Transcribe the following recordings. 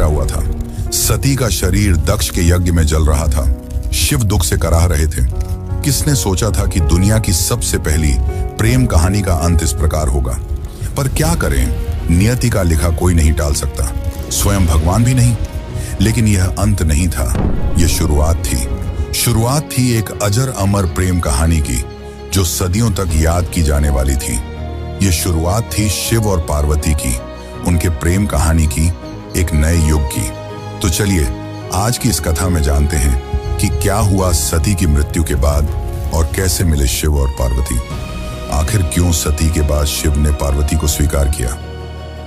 ठहरा हुआ था। सती का शरीर दक्ष के यज्ञ में जल रहा था। शिव दुख से कराह रहे थे। किसने सोचा था कि दुनिया की सबसे पहली प्रेम कहानी का अंत इस प्रकार होगा। पर क्या करें, नियति का लिखा कोई नहीं टाल सकता, स्वयं भगवान भी नहीं। लेकिन यह अंत नहीं था, यह शुरुआत थी। शुरुआत थी एक अजर अमर प्रेम कहानी की, जो सदियों तक याद की जाने वाली थी। यह शुरुआत थी शिव और पार्वती की, उनके प्रेम कहानी की, एक नए युग की। तो चलिए आज की इस कथा में जानते हैं कि क्या हुआ सती की मृत्यु के बाद और कैसे मिले शिव और पार्वती। आखिर क्यों सती के बाद शिव ने पार्वती को स्वीकार किया।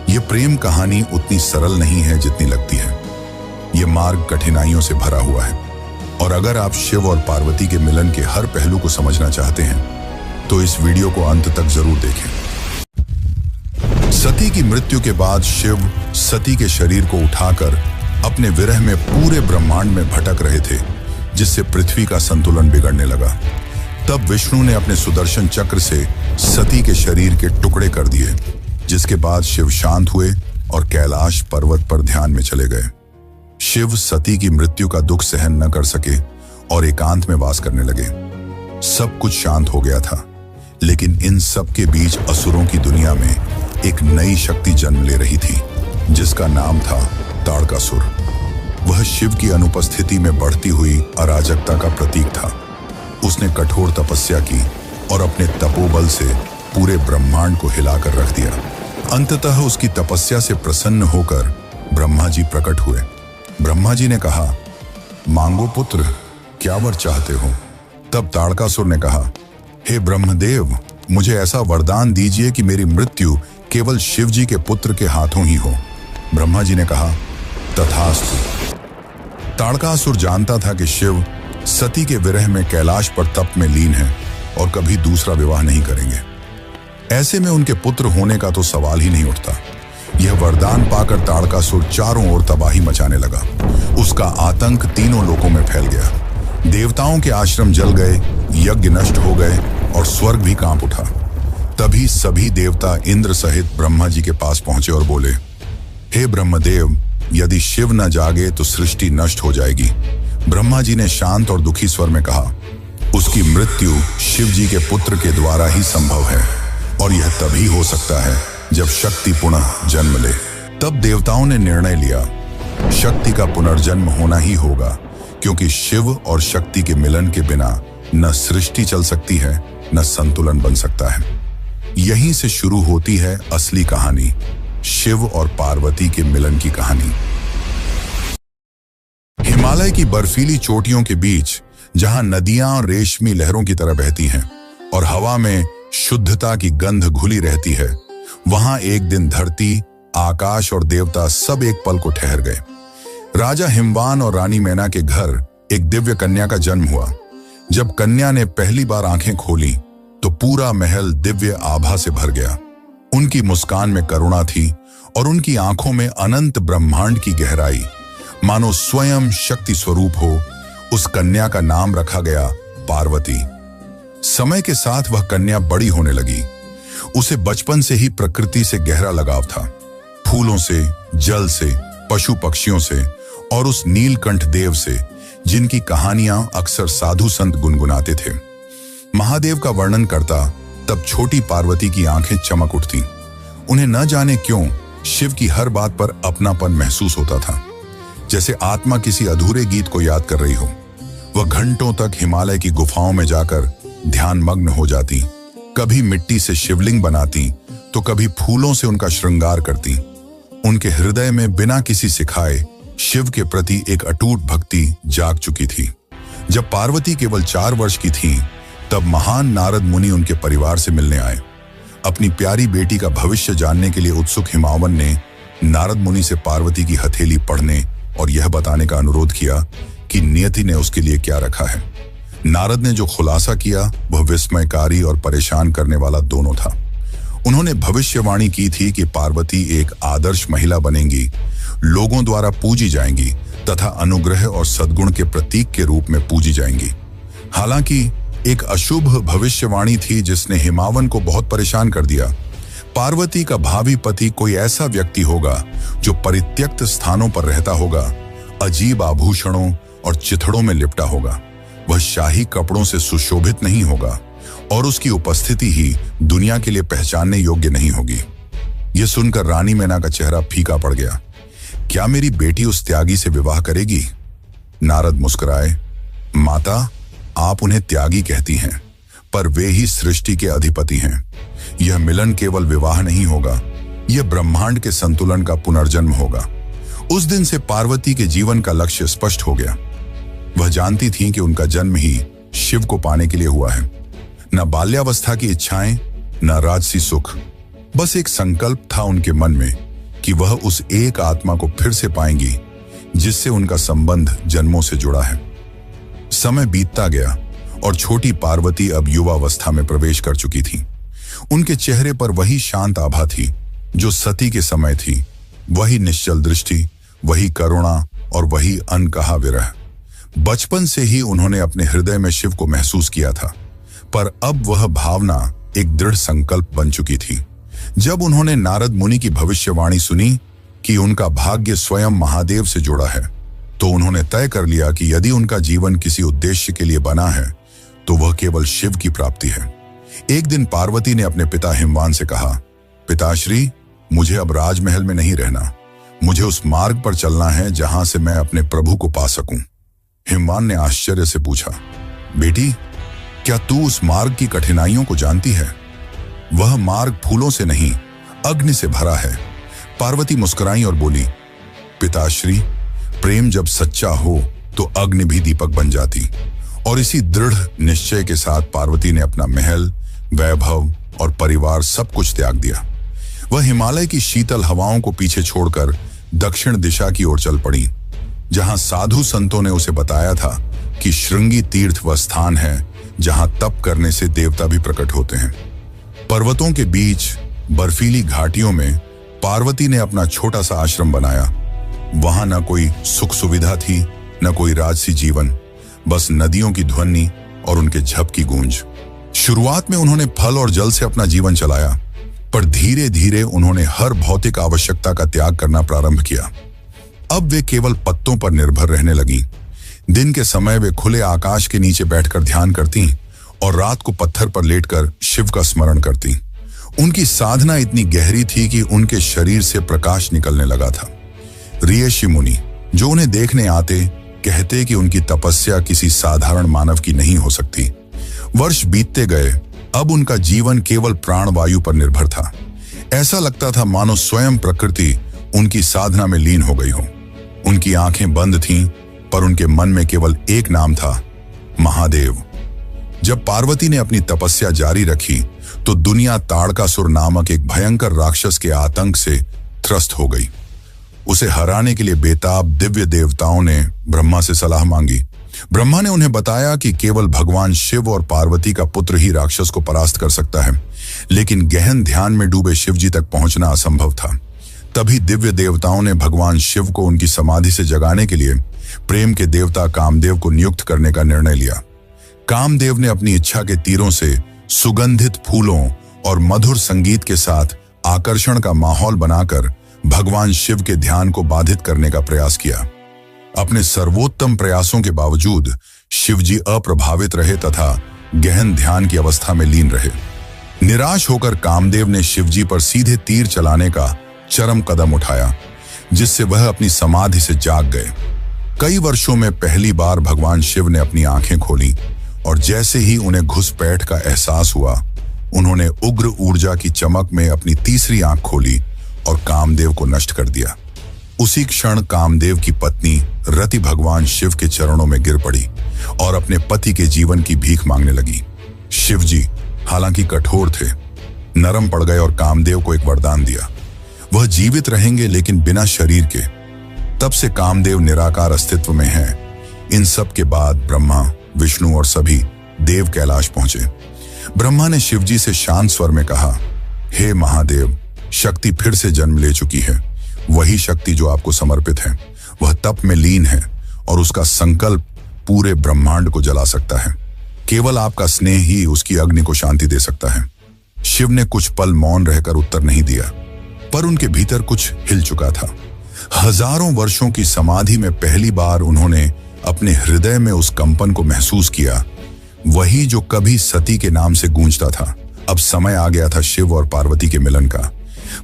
यह प्रेम कहानी उतनी सरल नहीं है जितनी लगती है। यह मार्ग कठिनाइयों से भरा हुआ है, और अगर आप शिव और पार्वती के मिलन के हर पहलू को समझना चाहते हैं तो इस वीडियो को अंत तक जरूर देखें। सती की मृत्यु के बाद शिव सती के शरीर को उठाकर अपने विरह में पूरे ब्रह्मांड में भटक रहे थे, जिससे पृथ्वी का संतुलन बिगड़ने लगा। तब विष्णु ने अपने सुदर्शन चक्र से सती के शरीर के टुकड़े कर दिए, जिसके बाद शिव शांत हुए और कैलाश पर्वत पर ध्यान में चले गए। शिव सती की मृत्यु का दुख सहन न कर सके और एकांत में वास करने लगे। सब कुछ शांत हो गया था, लेकिन इन सब के बीच असुरों की दुनिया में एक नई शक्ति जन्म ले रही थी, जिसका नाम था ताड़कासुर। वह शिव की अनुपस्थिति में बढ़ती हुई अराजकता का प्रतीक था। उसने कठोर तपस्या की और अपने तपोबल से पूरे ब्रह्मांड को हिलाकर रख दिया। अंततः उसकी तपस्या से प्रसन्न होकर ब्रह्मा जी प्रकट हुए। ब्रह्मा जी ने कहा, मांगो पुत्र, क्या वर चाहते हो। तब ताड़कासुर ने कहा, हे ब्रह्मदेव, मुझे ऐसा वरदान दीजिए कि मेरी मृत्यु केवल शिव जी के पुत्र के हाथों ही हो। ब्रह्मा जी ने कहा, तथास्तु। ताड़कासुर जानता था कि शिव सती के विरह में कैलाश पर तप में लीन है और कभी दूसरा विवाह नहीं करेंगे। ऐसे में उनके पुत्र होने का तो सवाल ही नहीं उठता। यह वरदान पाकर ताड़कासुर चारों ओर तबाही मचाने लगा। उसका आतंक तीनों लोकों में फैल गया। देवताओं के आश्रम जल गए, यज्ञ नष्ट हो गए और स्वर्ग भी कांप उठा। तभी सभी देवता इंद्र सहित ब्रह्मा जी के पास पहुंचे और बोले, हे ब्रह्मदेव, यदि शिव न जागे तो सृष्टि नष्ट हो जाएगी। ब्रह्मा जी ने शांत और दुखी स्वर में कहा, उसकी मृत्यु शिव जी के पुत्र के द्वारा ही संभव है, और यह तभी हो सकता है जब शक्ति पुनः जन्म ले। तब देवताओं ने निर्णय लिया, शक्ति का पुनर्जन्म होना ही होगा, क्योंकि शिव और शक्ति के मिलन के बिना न सृष्टि चल सकती है, न संतुलन बन सकता है। यहीं से शुरू होती है असली कहानी, शिव और पार्वती के मिलन की कहानी। हिमालय की बर्फीली चोटियों के बीच, जहां नदियां रेशमी लहरों की तरह बहती हैं और हवा में शुद्धता की गंध घुली रहती है, वहां एक दिन धरती, आकाश और देवता सब एक पल को ठहर गए। राजा हिमवान और रानी मैना के घर एक दिव्य कन्या का जन्म हुआ। जब कन्या ने पहली बार आंखें खोली तो पूरा महल दिव्य आभा से भर गया। उनकी मुस्कान में करुणा थी और उनकी आंखों में अनंत ब्रह्मांड की गहराई, मानो स्वयं शक्ति स्वरूप हो। उस कन्या का नाम रखा गया पार्वती। समय के साथ वह कन्या बड़ी होने लगी। उसे बचपन से ही प्रकृति से गहरा लगाव था, फूलों से, जल से, पशु पक्षियों से और उस नीलकंठ देव से, जिनकी कहानियां अक्सर साधु संत गुनगुनाते थे। महादेव का वर्णन करता तब छोटी पार्वती की आंखें चमक उठती। उन्हें न जाने क्यों शिव की हर बात पर अपनापन महसूस होता था, जैसे आत्मा किसी अधूरे गीत को याद कर रही हो। वह घंटों तक हिमालय की गुफाओं में जाकर ध्यान मग्न हो जाती। कभी मिट्टी से शिवलिंग बनाती तो कभी फूलों से उनका श्रृंगार करती। उनके हृदय में बिना किसी सिखाए शिव के प्रति एक अटूट भक्ति जाग चुकी थी। जब पार्वती केवल 4 वर्ष की थी, तब महान नारद मुनि उनके परिवार से मिलने आए। अपनी प्यारी बेटी का भविष्य जानने के लिए उत्सुक हिमावन ने नारद मुनि से पार्वती की हथेली पढ़ने और यह बताने का अनुरोध किया कि नियति ने उसके लिए क्या रखा है। नारद ने जो खुलासा किया वह विस्मयकारी और परेशान करने वाला दोनों था। उन्होंने भविष्यवाणी की थी कि पार्वती एक आदर्श महिला बनेंगी, लोगों द्वारा पूजी जाएंगी तथा अनुग्रह और सद्गुण के प्रतीक के रूप में पूजी जाएंगी। हालांकि एक अशुभ भविष्यवाणी थी जिसने हिमावन को बहुत परेशान कर दिया। पार्वती का भावी पति कोई ऐसा व्यक्ति होगा जो परित्यक्त स्थानों पर रहता होगा, अजीब आभूषणों और चिथड़ों में लिपटा होगा। वह शाही कपड़ों से सुशोभित नहीं होगा और उसकी उपस्थिति ही दुनिया के लिए पहचानने योग्य नहीं होगी। यह सुनकर रानी मैना का चेहरा फीका पड़ गया। क्या मेरी बेटी उस त्यागी से विवाह करेगी? नारद मुस्कुराए, माता, आप उन्हें त्यागी कहती हैं, पर वे ही सृष्टि के अधिपति हैं। यह मिलन केवल विवाह नहीं होगा, यह ब्रह्मांड के संतुलन का पुनर्जन्म होगा। उस दिन से पार्वती के जीवन का लक्ष्य स्पष्ट हो गया। वह जानती थी कि उनका जन्म ही शिव को पाने के लिए हुआ है। न बाल्यावस्था की इच्छाएं, न राजसी सुख, बस एक संकल्प था उनके मन में कि वह उस एक आत्मा को फिर से पाएंगी जिससे उनका संबंध जन्मों से जुड़ा है। समय बीतता गया और छोटी पार्वती अब युवावस्था में प्रवेश कर चुकी थी। उनके चेहरे पर वही शांत आभा थी जो सती के समय थी, वही निश्चल दृष्टि, वही करुणा और वही अनकहा विरह। बचपन से ही उन्होंने अपने हृदय में शिव को महसूस किया था, पर अब वह भावना एक दृढ़ संकल्प बन चुकी थी। जब उन्होंने नारद मुनि की भविष्यवाणी सुनी कि उनका भाग्य स्वयं महादेव से जुड़ा है, तो उन्होंने तय कर लिया कि यदि उनका जीवन किसी उद्देश्य के लिए बना है तो वह केवल शिव की प्राप्ति है। एक दिन पार्वती ने अपने पिता हिमवान से कहा, पिताश्री, मुझे अब राजमहल में नहीं रहना, मुझे उस मार्ग पर चलना है जहां से मैं अपने प्रभु को पा सकूं। हिमवान ने आश्चर्य से पूछा, बेटी, क्या तू उस मार्ग की कठिनाइयों को जानती है? वह मार्ग फूलों से नहीं, अग्नि से भरा है। पार्वती मुस्कुराई और बोली, पिताश्री, प्रेम जब सच्चा हो तो अग्नि भी दीपक बन जाती। और इसी दृढ़ निश्चय के साथ पार्वती ने अपना महल, वैभव और परिवार सब त्याग दिया। वह हिमालय की शीतल हवाओं को पीछे छोड़कर दक्षिण दिशा की ओर चल पड़ी, जहां साधु संतों ने उसे बताया था कि श्रृंगी तीर्थ वह स्थान है जहां तप करने से देवता भी प्रकट होते हैं। पर्वतों के बीच बर्फीली घाटियों में पार्वती ने अपना छोटा सा आश्रम बनाया। वहां न कोई सुख सुविधा थी, न कोई राजसी जीवन, बस नदियों की ध्वनि और उनके झप की गूंज। शुरुआत में उन्होंने फल और जल से अपना जीवन चलाया, पर धीरे धीरे उन्होंने हर भौतिक आवश्यकता का त्याग करना प्रारंभ किया। अब वे केवल पत्तों पर निर्भर रहने लगी। दिन के समय वे खुले आकाश के नीचे बैठकर ध्यान करती और रात को पत्थर पर लेटकर शिव का स्मरण करती। उनकी साधना इतनी गहरी थी कि उनके शरीर से प्रकाश निकलने लगा था। ऋषि मुनि जो उन्हें देखने आते कहते कि उनकी तपस्या किसी साधारण मानव की नहीं हो सकती। वर्ष बीतते गए, अब उनका जीवन केवल प्राणवायु पर निर्भर था। ऐसा लगता था मानो स्वयं प्रकृति उनकी साधना में लीन हो गई हो। उनकी आंखें बंद थीं, पर उनके मन में केवल एक नाम था, महादेव। जब पार्वती ने अपनी तपस्या जारी रखी तो दुनिया ताड़कासुर नामक एक भयंकर राक्षस के आतंक से त्रस्त हो गई। उसे हराने के लिए बेताब दिव्य देवताओं ने ब्रह्मा से सलाह मांगी। ब्रह्मा ने उन्हें बताया कि केवल भगवान शिव और पार्वती का पुत्र ही राक्षस को परास्त कर सकता है, लेकिन गहन ध्यान में डूबे शिवजी तक पहुंचना असंभव था। तभी दिव्य देवताओं ने भगवान शिव को उनकी समाधि से जगाने के लिए प्रेम के देवता कामदेव को नियुक्त करने का निर्णय लिया। कामदेव ने अपनी इच्छा के तीरों से सुगंधित फूलों और मधुर संगीत के साथ आकर्षण का माहौल बनाकर भगवान शिव के ध्यान को बाधित करने का प्रयास किया। अपने सर्वोत्तम प्रयासों के बावजूद शिवजी अप्रभावित रहे तथा गहन ध्यान की अवस्था में लीन रहे। निराश होकर कामदेव ने शिवजी पर सीधे तीर चलाने का चरम कदम उठाया, जिससे वह अपनी समाधि से जाग गए। कई वर्षों में पहली बार भगवान शिव ने अपनी आंखें खोली और जैसे ही उन्हें घुसपैठ का एहसास हुआ, उन्होंने उग्र ऊर्जा की चमक में अपनी तीसरी आंख खोली और कामदेव को नष्ट कर दिया। उसी क्षण कामदेव की पत्नी रति भगवान शिव के चरणों में गिर पड़ी और अपने पति के जीवन की भीख मांगने लगी। शिवजी हालांकि कठोर थे, नरम पड़ गए और कामदेव को एक वरदान दिया, वह जीवित रहेंगे लेकिन बिना शरीर के। तब से कामदेव निराकार अस्तित्व में हैं। इन सब के बाद ब्रह्मा, विष्णु और सभी देव कैलाश पहुंचे। ब्रह्मा ने शिवजी से शांत स्वर में कहा, हे महादेव, शक्ति फिर से जन्म ले चुकी है। वही शक्ति जो आपको समर्पित है, वह तप में लीन है और उसका संकल्प पूरे ब्रह्मांड को जला सकता है। केवल आपका स्नेह ही उसकी अग्नि को शांति दे सकता है। शिव ने कुछ पल मौन रहकर उत्तर नहीं दिया, पर उनके भीतर कुछ हिल चुका था। हजारों वर्षों की समाधि में पहली बार उन्होंने अपने हृदय में उस कंपन को महसूस किया, वही जो कभी सती के नाम से गूंजता था। अब समय आ गया था शिव और पार्वती के मिलन का,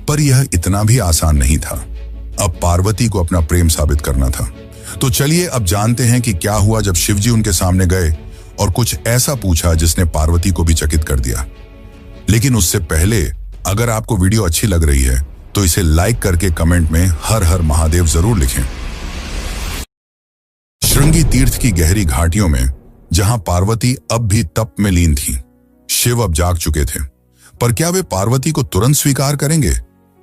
पर यह इतना भी आसान नहीं था। अब पार्वती को अपना प्रेम साबित करना था। तो चलिए अब जानते हैं कि क्या हुआ जब शिवजी उनके सामने गए और कुछ ऐसा पूछा जिसने पार्वती को भी चकित कर दिया। लेकिन उससे पहले अगर आपको वीडियो अच्छी लग रही है तो इसे लाइक करके कमेंट में हर हर महादेव जरूर लिखें। श्रृंगी तीर्थ की गहरी घाटियों में जहां पार्वती अब भी तप में लीन थी, शिव अब जाग चुके थे। पर क्या वे पार्वती को तुरंत स्वीकार करेंगे?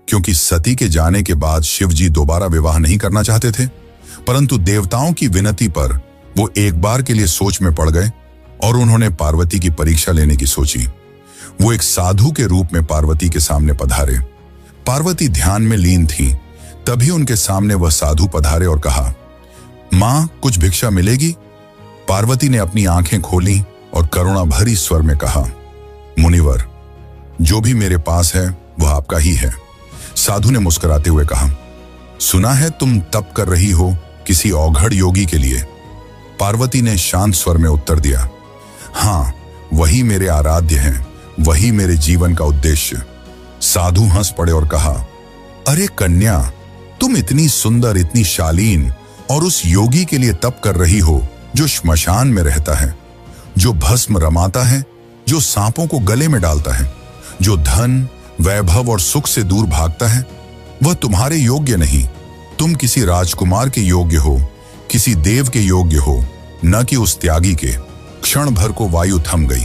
क्योंकि सती के जाने के बाद शिवजी दोबारा विवाह नहीं करना चाहते थे, परंतु देवताओं की विनती पर वो एक बार के लिए सोच में पड़ गए और उन्होंने पार्वती की परीक्षा लेने की सोची। वो एक साधु के रूप में पार्वती के सामने पधारे। पार्वती ध्यान में लीन थी, तभी उनके सामने वह साधु पधारे और कहा, मां, कुछ भिक्षा मिलेगी? पार्वती ने अपनी आंखें खोली और करुणा भरी स्वर में कहा, मुनिवर, जो भी मेरे पास है वह आपका ही है। साधु ने मुस्कुराते हुए कहा, सुना है तुम तप कर रही हो किसी औघड़ योगी के लिए। पार्वती ने शांत स्वर में उत्तर दिया, हाँ, वही मेरे आराध्य हैं, वही मेरे जीवन का उद्देश्य। साधु हंस पड़े और कहा, अरे कन्या, तुम इतनी सुंदर, इतनी शालीन और उस योगी के लिए तप कर रही हो जो श्मशान में रहता है, जो भस्म रमाता है, जो सांपों को गले में डालता है, जो धन, वैभव और सुख से दूर भागता है। वह तुम्हारे योग्य नहीं। तुम किसी राजकुमार के योग्य हो, किसी देव के योग्य हो, न कि उस त्यागी के। क्षण भर को वायु थम गई।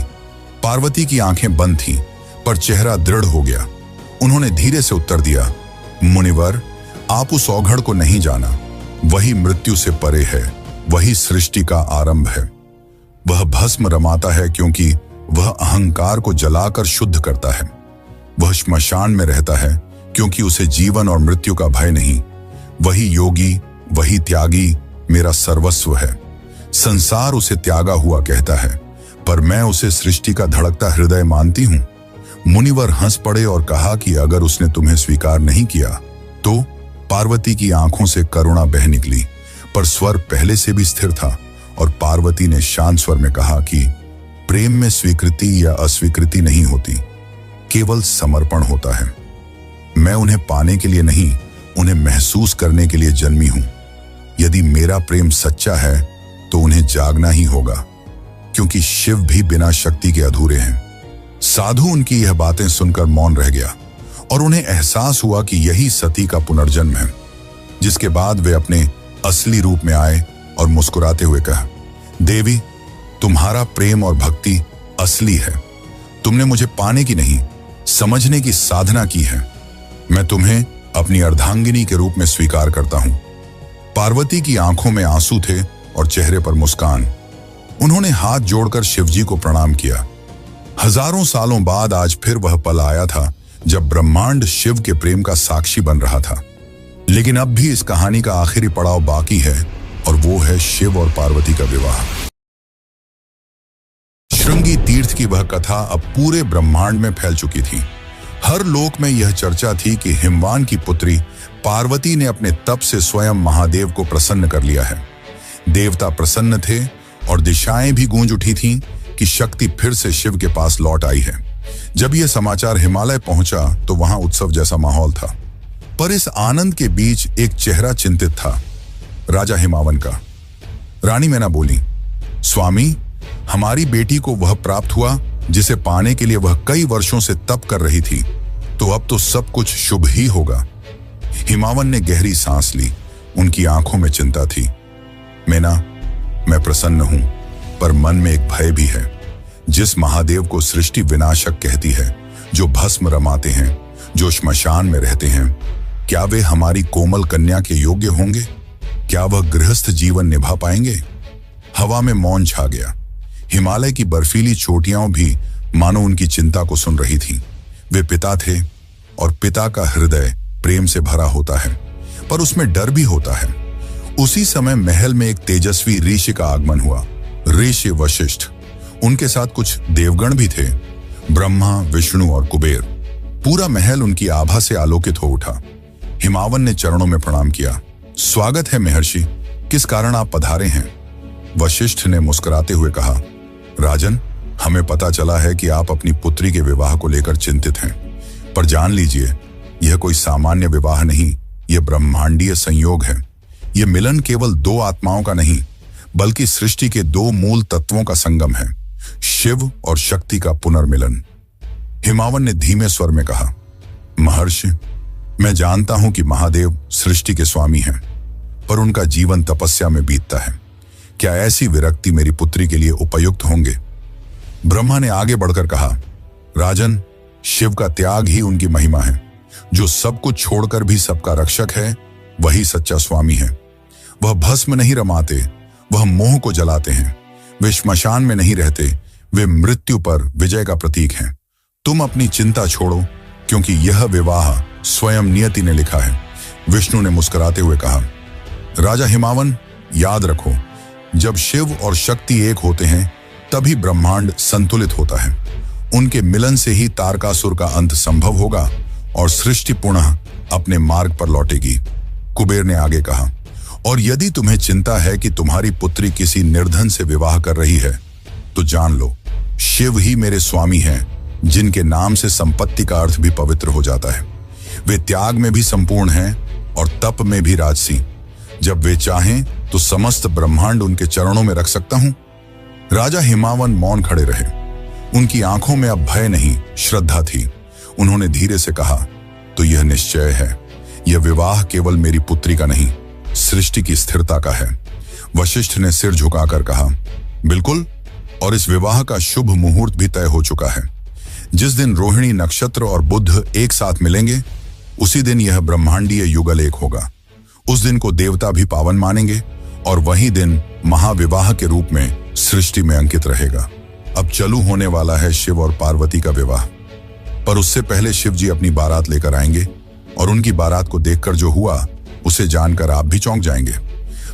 पार्वती की आंखें बंद थीं, पर चेहरा दृढ़ हो गया। उन्होंने धीरे से उत्तर दिया, मुनिवर, आप उस औघड़ को नहीं जाना। वही मृत्यु से परे है, वही सृष्टि का आरंभ है। वह भस्म रमाता है क्योंकि वह अहंकार को जलाकर शुद्ध करता है। वह श्मशान में रहता है क्योंकि उसे जीवन और मृत्यु का भय नहीं। वही योगी, वही त्यागी मेरा सर्वस्व है। संसार उसे त्यागा हुआ कहता है, पर मैं उसे सृष्टि का धड़कता हृदय मानती हूं। मुनिवर हंस पड़े और कहा कि अगर उसने तुम्हें स्वीकार नहीं किया तो? पार्वती की आंखों से करुणा बह निकली, पर स्वर पहले से भी स्थिर था और पार्वती ने शांत स्वर में कहा कि प्रेम में स्वीकृति या अस्वीकृति नहीं होती, केवल समर्पण होता है। मैं उन्हें पाने के लिए नहीं, उन्हें महसूस करने के लिए जन्मी हूं। यदि मेरा प्रेम सच्चा है तो उन्हें जागना ही होगा, क्योंकि शिव भी बिना शक्ति के अधूरे हैं। साधु उनकी यह बातें सुनकर मौन रह गया और उन्हें एहसास हुआ कि यही सती का पुनर्जन्म है। जिसके बाद वे अपने असली रूप में आए और मुस्कुराते हुए कहा, देवी, तुम्हारा प्रेम और भक्ति असली है। तुमने मुझे पाने की नहीं, समझने की साधना की है। मैं तुम्हें अपनी अर्धांगिनी के रूप में स्वीकार करता हूं। पार्वती की आंखों में आंसू थे और चेहरे पर मुस्कान। उन्होंने हाथ जोड़कर शिवजी को प्रणाम किया। हजारों सालों बाद आज फिर वह पल आया था जब ब्रह्मांड शिव के प्रेम का साक्षी बन रहा था। लेकिन अब भी इस कहानी का आखिरी पड़ाव बाकी है और वो है शिव और पार्वती का विवाह। श्रृंगी तीर्थ की वह कथा अब पूरे ब्रह्मांड में फैल चुकी थी। हर लोक में यह चर्चा थी कि हिमवान की पुत्री पार्वती ने अपने तप से स्वयं महादेव को प्रसन्न कर लिया है। देवता प्रसन्न थे और दिशाएं भी गूंज उठी थीं कि शक्ति फिर से शिव के पास लौट आई है। जब यह समाचार हिमालय पहुंचा तो वहां उत्सव जैसा माहौल था, पर इस आनंद के बीच एक चेहरा चिंतित था, राजा हिमावन का। रानी मैना बोली, स्वामी, हमारी बेटी को वह प्राप्त हुआ जिसे पाने के लिए वह कई वर्षों से तप कर रही थी, तो अब तो सब कुछ शुभ ही होगा। हिमावन ने गहरी सांस ली। उनकी आंखों में चिंता थी। मैना, मैं प्रसन्न हूं, पर मन में एक भय भी है। जिस महादेव को सृष्टि विनाशक कहती है, जो भस्म रमाते हैं, जो श्मशान में रहते हैं, क्या वे हमारी कोमल कन्या के योग्य होंगे? क्या वह गृहस्थ जीवन निभा पाएंगे? हवा में मौन छा गया। हिमालय की बर्फीली चोटियां भी मानो उनकी चिंता को सुन रही थीं। वे पिता थे और पिता का हृदय प्रेम से भरा होता है, पर उसमें डर भी होता है। उसी समय महल में एक तेजस्वी ऋषि का आगमन हुआ, ऋषि वशिष्ठ। उनके साथ कुछ देवगण भी थे। ब्रह्मा, विष्णु और कुबेर, पूरा महल उनकी आभा से आलोकित हो उठा। हिमावन ने चरणों में प्रणाम किया। स्वागत है महर्षि, किस कारण आप पधारे हैं? वशिष्ठ ने मुस्कुराते हुए कहा, राजन, हमें पता चला है कि आप अपनी पुत्री के विवाह को लेकर चिंतित हैं, पर जान लीजिए, यह कोई सामान्य विवाह नहीं, यह ब्रह्मांडीय संयोग है। यह मिलन केवल दो आत्माओं का नहीं, बल्कि सृष्टि के दो मूल तत्वों का संगम है, शिव और शक्ति का पुनर्मिलन। हिमावन ने धीमे स्वर में कहा, महर्षि, मैं जानता हूं कि महादेव सृष्टि के स्वामी हैं, पर उनका जीवन तपस्या में बीतता है। क्या ऐसी विरक्ति मेरी पुत्री के लिए उपयुक्त होंगे? ब्रह्मा ने आगे बढ़कर कहा, राजन, शिव का त्याग ही उनकी महिमा है। जो सब कुछ छोड़कर भी सबका रक्षक है, वही सच्चा स्वामी है। वह भस्म नहीं रमाते, वह मोह को जलाते हैं। वे श्मशान में नहीं रहते, वे मृत्यु पर विजय का प्रतीक हैं। तुम अपनी चिंता छोड़ो, क्योंकि यह विवाह स्वयं नियति ने लिखा है। विष्णु ने मुस्कुराते हुए कहा, राजा हिमावन, याद रखो, जब शिव और शक्ति एक होते हैं तभी ब्रह्मांड संतुलित होता है। उनके मिलन से ही तारकासुर का अंत संभव होगा और सृष्टि पुनः अपने मार्ग पर लौटेगी। कुबेर ने आगे कहा, और यदि तुम्हें चिंता है कि तुम्हारी पुत्री किसी निर्धन से विवाह कर रही है, तो जान लो, शिव ही मेरे स्वामी हैं, जिनके नाम से संपत्ति का अर्थ भी पवित्र हो जाता है। वे त्याग में भी संपूर्ण हैं और तप में भी राजसी। जब वे चाहें तो समस्त ब्रह्मांड उनके चरणों में रख सकता हूं। राजा हिमावन मौन खड़े रहे। उनकी आंखों में अब भय नहीं, श्रद्धा थी। उन्होंने धीरे से कहा, तो यह निश्चय है, यह विवाह केवल मेरी पुत्री का नहीं, सृष्टि की स्थिरता का है। वशिष्ठ ने सिर झुकाकर कहा, बिल्कुल, और इस विवाह का शुभ मुहूर्त भी तय हो चुका है। जिस दिन रोहिणी नक्षत्र और बुध एक साथ मिलेंगे, उसी दिन यह ब्रह्मांडीय युगल एक होगा। उस दिन को देवता भी पावन मानेंगे और वही दिन महाविवाह के रूप में सृष्टि में अंकित रहेगा। अब चालू होने वाला है शिव और पार्वती का विवाह, पर उससे पहले शिव जी अपनी बारात लेकर आएंगे और उनकी बारात को देखकर जो हुआ उसे जानकर आप भी चौंक जाएंगे।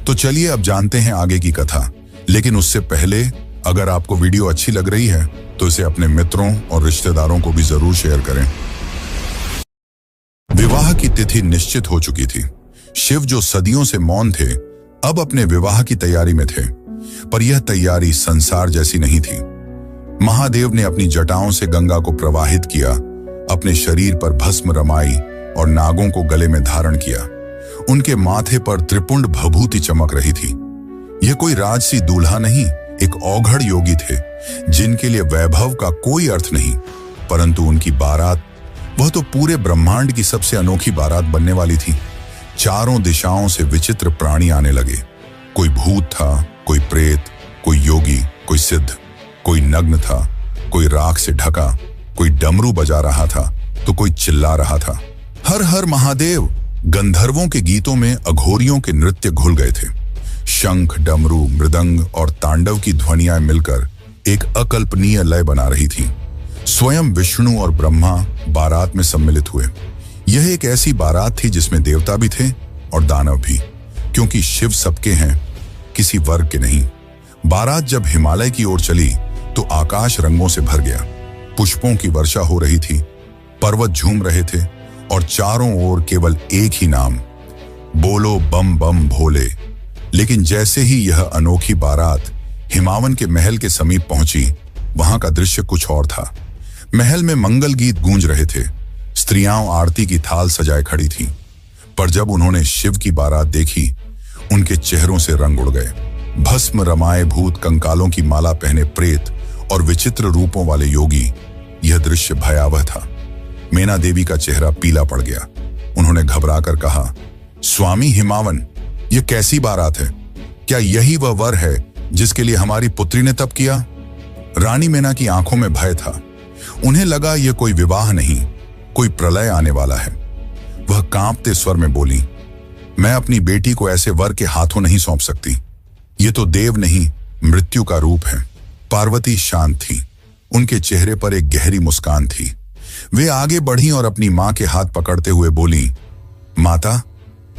तो चलिए अब जानते हैं आगे की कथा, लेकिन उससे पहले अगर आपको वीडियो अच्छी लग रही है तो इसे अपने मित्रों और रिश्तेदारों को भी जरूर शेयर करें। विवाह की तिथि निश्चित हो चुकी थी। शिव जो सदियों से मौन थे, अब अपने विवाह की तैयारी में थे, पर यह तैयारी संसार जैसी नहीं थी। महादेव ने अपनी जटाओं से गंगा को प्रवाहित किया, अपने शरीर पर भस्म रमाई और नागों को गले में धारण किया। उनके माथे पर त्रिपुंड भभूति चमक रही थी। यह कोई राजसी दूल्हा नहीं, एक औघड़ योगी थे, जिनके लिए वैभव का कोई अर्थ नहीं, परंतु उनकी बारात, वह तो पूरे ब्रह्मांड की सबसे अनोखी बारात बनने वाली थी। चारों दिशाओं से विचित्र प्राणी आने लगे। कोई भूत था, कोई प्रेत, कोई योगी, कोई सिद्ध, कोई नग्न था, कोई राख से ढका, कोई डमरू बजा रहा था तो कोई चिल्ला रहा था, हर हर महादेव। गंधर्वों के गीतों में अघोरियों के नृत्य घुल गए थे। शंख, डमरू, मृदंग और तांडव की ध्वनियां मिलकर एक अकल्पनीय लय बना रही थी। स्वयं विष्णु और ब्रह्मा बारात में सम्मिलित हुए। यह एक ऐसी बारात थी जिसमें देवता भी थे और दानव भी, क्योंकि शिव सबके हैं, किसी वर्ग के नहीं। बारात जब हिमालय की ओर चली तो आकाश रंगों से भर गया। पुष्पों की वर्षा हो रही थी, पर्वत झूम रहे थे और चारों ओर केवल एक ही नाम, बोलो बम बम भोले। लेकिन जैसे ही यह अनोखी बारात हिमावन के महल के समीप पहुंची, वहां का दृश्य कुछ और था। महल में मंगल गीत गूंज रहे थे, स्त्रियां आरती की थाल सजाए खड़ी थीं, पर जब उन्होंने शिव की बारात देखी, उनके चेहरों से रंग उड़ गए। भस्म रमाए भूत, कंकालों की माला पहने प्रेत और विचित्र रूपों वाले योगी, यह दृश्य भयावह था। मेना देवी का चेहरा पीला पड़ गया। उन्होंने घबराकर कहा, स्वामी हिमावन, यह कैसी बारात है? क्या यही वह वर है जिसके लिए हमारी पुत्री ने तप किया? रानी मेना की आंखों में भय था। उन्हें लगा यह कोई विवाह नहीं, कोई प्रलय आने वाला है। वह कांपते स्वर में बोली, मैं अपनी बेटी को ऐसे वर के हाथों नहीं सौंप सकती। ये तो देव नहीं, मृत्यु का रूप है। पार्वती शांत थी, उनके चेहरे पर एक गहरी मुस्कान थी। वे आगे बढ़ी और अपनी मां के हाथ पकड़ते हुए बोली, माता,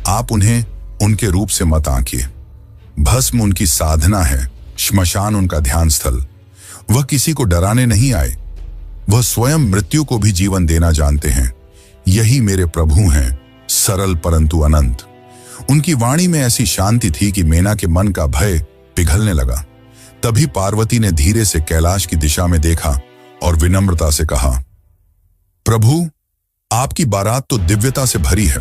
आप उन्हें उनके रूप से मत आंकिए। भस्म उनकी साधना है, श्मशान उनका ध्यान स्थल। वह किसी को डराने नहीं आए, वह स्वयं मृत्यु को भी जीवन देना जानते हैं। यही मेरे प्रभु हैं, सरल परंतु अनंत। उनकी वाणी में ऐसी शांति थी कि मेना के मन का भय पिघलने लगा। तभी पार्वती ने धीरे से कैलाश की दिशा में देखा और विनम्रता से कहा, प्रभु, आपकी बारात तो दिव्यता से भरी है,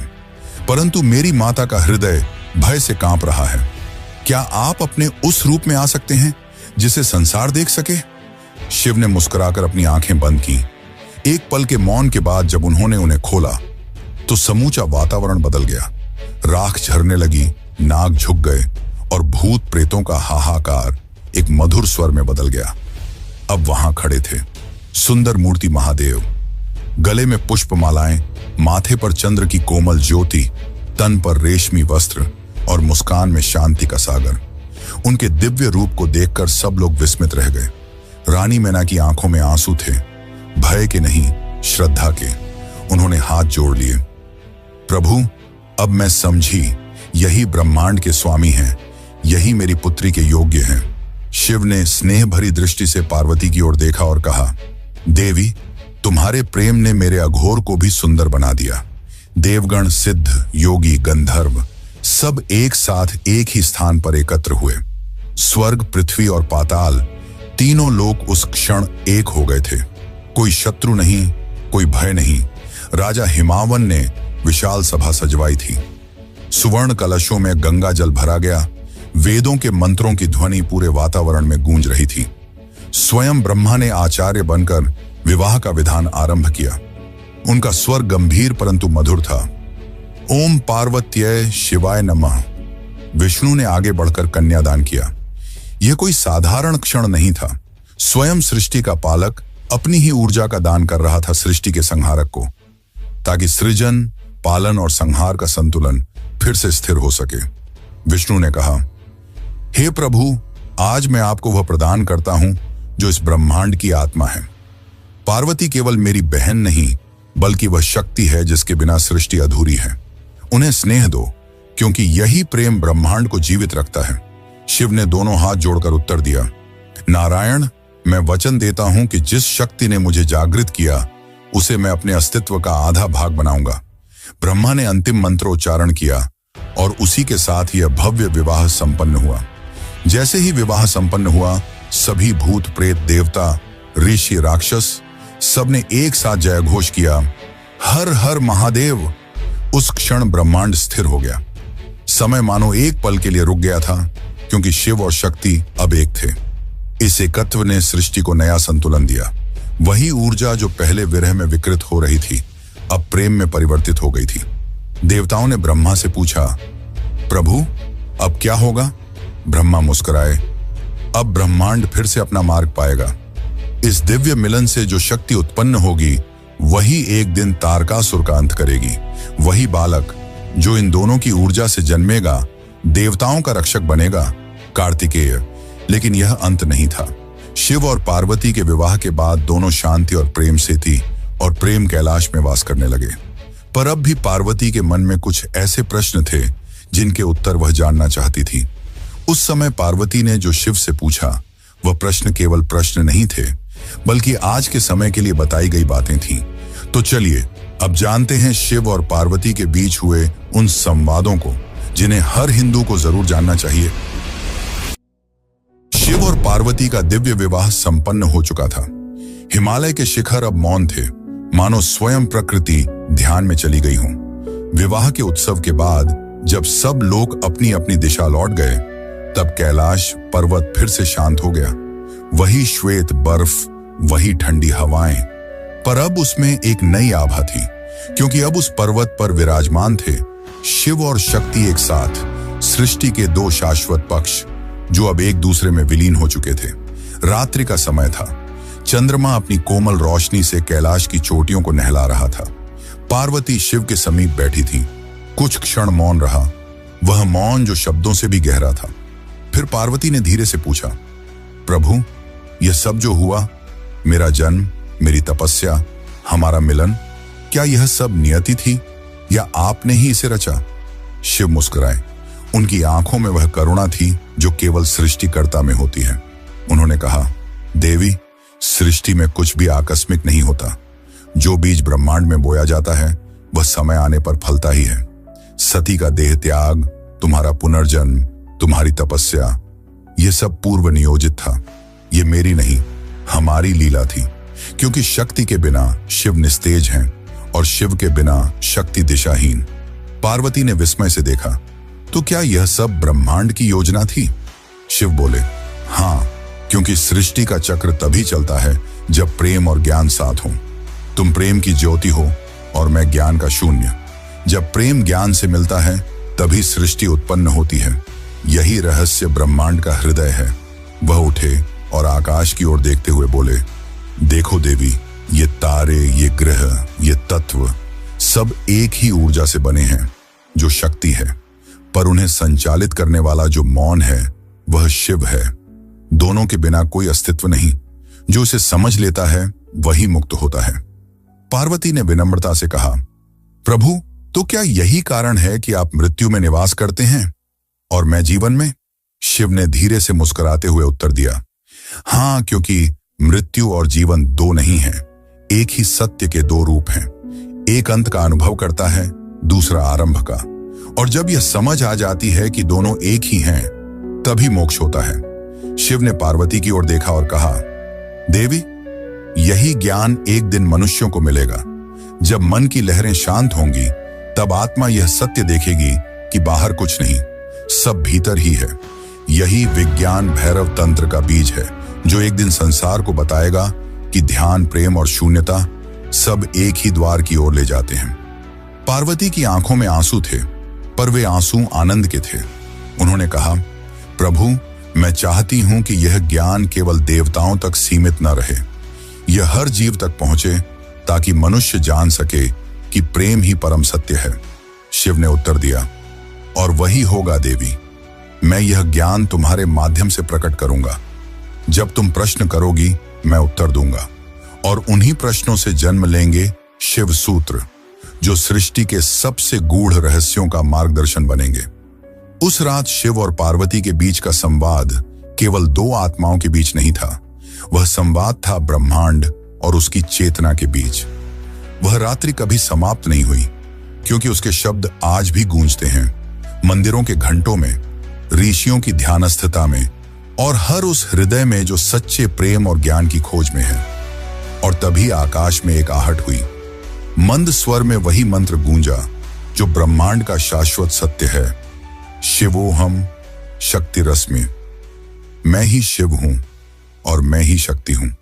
परंतु मेरी माता का हृदय भय से कांप रहा है। क्या आप अपने उस रूप में आ सकते हैं जिसे संसार देख सके? शिव ने मुस्कुराकर अपनी आंखें बंद की। एक पल के मौन के बाद जब उन्होंने उन्हें खोला तो समूचा वातावरण बदल गया। राख झरने लगी, नाग झुक गए और भूत प्रेतों का हाहाकार एक मधुर स्वर में बदल गया। अब वहां खड़े थे सुंदर मूर्ति महादेव, गले में पुष्पमालाएं, माथे पर चंद्र की कोमल ज्योति, तन पर रेशमी वस्त्र और मुस्कान में शांति का सागर। उनके दिव्य रूप को देखकर सब लोग विस्मित रह गए। रानी मैना की आंखों में आंसू थे, भय के नहीं, श्रद्धा के। उन्होंने हाथ जोड़ लिए। प्रभु, अब मैं समझी, यही ब्रह्मांड के स्वामी हैं, यही मेरी पुत्री के योग्य हैं। शिव ने स्नेह भरी दृष्टि से पार्वती की ओर देखा और कहा, देवी, तुम्हारे प्रेम ने मेरे अघोर को भी सुंदर बना दिया। देवगण, सिद्ध, योगी, गंधर्व सब एक साथ एक ही स्थान पर एकत्र हुए। स्वर्ग, पृथ्वी और पाताल तीनों लोग उस क्षण एक हो गए थे। कोई शत्रु नहीं, कोई भय नहीं। राजा हिमावन ने विशाल सभा सजवाई थी। सुवर्ण कलशों में गंगा जल भरा गया। वेदों के मंत्रों की ध्वनि पूरे वातावरण में गूंज रही थी। स्वयं ब्रह्मा ने आचार्य बनकर विवाह का विधान आरंभ किया। उनका स्वर गंभीर परंतु मधुर था। ओम पार्वत्यै शिवाय नमः। विष्णु ने आगे बढ़कर कन्यादान किया। यह कोई साधारण क्षण नहीं था। स्वयं सृष्टि का पालक अपनी ही ऊर्जा का दान कर रहा था सृष्टि के संहारक को, ताकि सृजन, पालन और संहार का संतुलन फिर से स्थिर हो सके। विष्णु ने कहा, हे प्रभु, आज मैं आपको वह प्रदान करता हूं जो इस ब्रह्मांड की आत्मा है। पार्वती केवल मेरी बहन नहीं, बल्कि वह शक्ति है जिसके बिना सृष्टि अधूरी है। उन्हें स्नेह दो, क्योंकि यही प्रेम ब्रह्मांड को जीवित रखता है। शिव ने दोनों हाथ जोड़कर उत्तर दिया, नारायण, मैं वचन देता हूं कि जिस शक्ति ने मुझे जागृत किया उसे मैं अपने अस्तित्व का आधा भाग बनाऊंगा। ब्रह्मा ने अंतिम मंत्रोच्चारण किया और उसी के साथ यह भव्य विवाह संपन्न हुआ। जैसे ही विवाह संपन्न हुआ, सभी भूत, प्रेत, देवता, ऋषि, राक्षस सबने एक साथ जयघोष किया, हर हर महादेव। उस क्षण ब्रह्मांड स्थिर हो गया। समय मानो एक पल के लिए रुक गया था, क्योंकि शिव और शक्ति अब एक थे। इस एकत्व ने सृष्टि को नया संतुलन दिया। वही ऊर्जा जो पहले विरह में विकृत हो रही थी, अब प्रेम में परिवर्तित हो गई थी। देवताओं ने ब्रह्मा से पूछा, प्रभु, अब क्या होगा? ब्रह्मा मुस्कुराए, अब ब्रह्मांड फिर से अपना मार्ग पाएगा। इस दिव्य मिलन से जो शक्ति उत्पन्न होगी, वही एक दिन तारकासुर का अंत करेगी। वही बालक जो इन दोनों की ऊर्जा से जन्मेगा, देवताओं का रक्षक बनेगा, कार्तिकेय। लेकिन यह अंत नहीं था। शिव और पार्वती के विवाह के बाद दोनों शांति और प्रेम से थी और प्रेम कैलाश में वास करने लगे। पर अब भी पार्वती के मन में कुछ ऐसे प्रश्न थे जिनके उत्तर वह जानना चाहती थी। उस समय पार्वती ने जो शिव से पूछा, वह प्रश्न केवल प्रश्न नहीं थे, बल्कि आज के समय के लिए बताई गई बातें थीं। तो चलिए अब जानते हैं शिव और पार्वती के बीच हुए उन संवादों को, जिन्हें हर हिंदू को जरूर जानना चाहिए। शिव और पार्वती का दिव्य विवाह संपन्न हो चुका था। हिमालय के शिखर अब मौन थे, मानो स्वयं प्रकृति ध्यान में चली गई हो। विवाह के उत्सव के बाद जब सब लोग अपनी अपनी दिशा लौट गए, तब कैलाश पर्वत फिर से शांत हो गया। वही श्वेत बर्फ, वही ठंडी हवाएं, पर अब उसमें एक नई आभा थी, क्योंकि अब उस पर्वत पर विराजमान थे शिव और शक्ति एक साथ, सृष्टि के दो शाश्वत पक्ष जो अब एक दूसरे में विलीन हो चुके थे। रात्रि का समय था। चंद्रमा अपनी कोमल रोशनी से कैलाश की चोटियों को नहला रहा था। पार्वती शिव के समीप बैठी थी। कुछ क्षण मौन रहा, वह मौन जो शब्दों से भी गहरा था। फिर पार्वती ने धीरे से पूछा, प्रभु, यह सब जो हुआ, मेरा जन्म, मेरी तपस्या, हमारा मिलन, क्या यह सब नियति थी या आपने ही इसे रचा? शिव मुस्कुराए। उनकी आंखों में वह करुणा थी जो केवल सृष्टिकर्ता में होती है। उन्होंने कहा, देवी, सृष्टि में कुछ भी आकस्मिक नहीं होता। जो बीज ब्रह्मांड में बोया जाता है वह समय आने पर फलता ही है। सती का देह त्याग, तुम्हारा पुनर्जन्म, तुम्हारी तपस्या, यह सब पूर्व नियोजित था। ये मेरी नहीं, हमारी लीला थी। क्योंकि शक्ति के बिना शिव निस्तेज हैं और शिव के बिना शक्ति दिशाहीन। पार्वती ने विस्मय से देखा, तो क्या यह सब ब्रह्मांड की योजना थी? शिव बोले, हाँ, क्योंकि सृष्टि का चक्र तभी चलता है जब प्रेम और ज्ञान साथ हो। तुम प्रेम की ज्योति हो और मैं ज्ञान का शून्य। जब प्रेम ज्ञान से मिलता है तभी सृष्टि उत्पन्न होती है। यही रहस्य ब्रह्मांड का हृदय है। वह उठे और आकाश की ओर देखते हुए बोले, देखो देवी, ये तारे, ये ग्रह, ये तत्व सब एक ही ऊर्जा से बने हैं जो शक्ति है, पर उन्हें संचालित करने वाला जो मौन है वह शिव है। दोनों के बिना कोई अस्तित्व नहीं। जो इसे समझ लेता है वही मुक्त होता है। पार्वती ने विनम्रता से कहा, प्रभु, तो क्या यही कारण है कि आप मृत्यु में निवास करते हैं और मैं जीवन में? शिव ने धीरे से मुस्कुराते हुए उत्तर दिया, हाँ, क्योंकि मृत्यु और जीवन दो नहीं हैं, एक ही सत्य के दो रूप हैं। एक अंत का अनुभव करता है, दूसरा आरंभ का। और जब यह समझ आ जाती है कि दोनों एक ही हैं, तभी मोक्ष होता है। शिव ने पार्वती की ओर देखा और कहा, देवी, यही ज्ञान एक दिन मनुष्यों को मिलेगा। जब मन की लहरें शांत होंगी तब आत्मा यह सत्य देखेगी कि बाहर कुछ नहीं, सब भीतर ही है। यही विज्ञान भैरव तंत्र का बीज है जो एक दिन संसार को बताएगा कि ध्यान, प्रेम और शून्यता सब एक ही द्वार की ओर ले जाते हैं। पार्वती की आंखों में आंसू थे, पर वे आंसू आनंद के थे। उन्होंने कहा, प्रभु, मैं चाहती हूं कि यह ज्ञान केवल देवताओं तक सीमित न रहे, यह हर जीव तक पहुंचे, ताकि मनुष्य जान सके कि प्रेम ही परम सत्य है। शिव ने उत्तर दिया, और वही होगा देवी। मैं यह ज्ञान तुम्हारे माध्यम से प्रकट करूंगा। जब तुम प्रश्न करोगी मैं उत्तर दूंगा, और उन्हीं प्रश्नों से जन्म लेंगे शिव सूत्र, जो सृष्टि के सबसे गूढ़ रहस्यों का मार्गदर्शन बनेंगे। उस रात शिव और पार्वती के बीच का संवाद केवल दो आत्माओं के बीच नहीं था, वह संवाद था ब्रह्मांड और उसकी चेतना के बीच। वह रात्रि कभी समाप्त नहीं हुई, क्योंकि उसके शब्द आज भी गूंजते हैं, मंदिरों के घंटों में, ऋषियों की ध्यानस्थता में, और हर उस हृदय में जो सच्चे प्रेम और ज्ञान की खोज में है। और तभी आकाश में एक आहट हुई। मंद स्वर में वही मंत्र गूंजा जो ब्रह्मांड का शाश्वत सत्य है, शिवोहम शक्ति रश्मि। मैं ही शिव हूं और मैं ही शक्ति हूं।